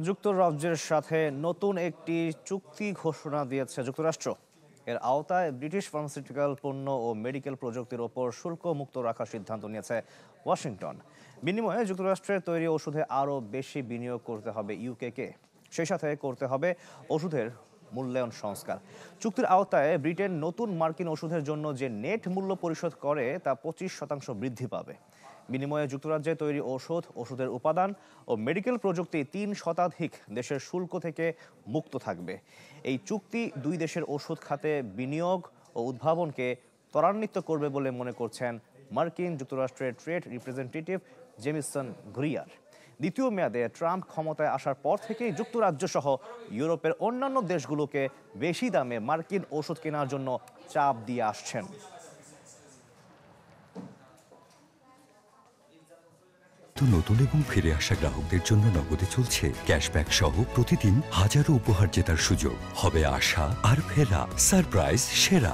যুক্তরাজ্যের সাথে নতুন একটি চুক্তি ঘোষণা দিয়েছে যুক্তরাষ্ট্র। এর আওতায় ব্রিটিশ ফার্মাসিউটিক্যাল পণ্য ও মেডিকেল প্রযুক্তির ওপর শুল্ক মুক্ত রাখার সিদ্ধান্ত নিয়েছে ওয়াশিংটন। বিনিময়ে যুক্তরাষ্ট্রের তৈরি ওষুধে আরও বেশি বিনিয়োগ করতে হবে ইউকেকে। সেই সাথে করতে হবে ওষুধের মূল্যায়ন সংস্কার। চুক্তির আওতায় ব্রিটেন নতুন মার্কিন ওষুধের জন্য যে নেট মূল্য পরিশোধ করে তা 25% বৃদ্ধি পাবে। বিনিময়ে যুক্তরাজ্যে তৈরি ওষুধের উপাদান ও মেডিকেল প্রযুক্তি 3% দেশের শুল্ক থেকে মুক্ত থাকবে। এই চুক্তি দুই দেশের ওষুধ খাতে বিনিয়োগ ও উদ্ভাবনকে ত্বরান্বিত করবে বলে মনে করছেন মার্কিন যুক্তরাষ্ট্রের ট্রেড রিপ্রেজেন্টেটিভ জেমিসন ঘুরিয়ার। দ্বিতীয় মেয়াদে ট্রাম্প ক্ষমতায় আসার পর থেকেই যুক্তরাজ্য সহ ইউরোপের অন্যান্য দেশগুলোকে বেশি দামে মার্কিন ওষুধ কেনার জন্য চাপ দিয়ে আসছেন। নতুন এবং ফিরে আসা গ্রাহকদের জন্য নগদে চলছে ক্যাশব্যাক সহ প্রতিদিন হাজারো উপহার জেতার সুযোগ। হবে আশা আর ফেরা, সারপ্রাইজ সেরা।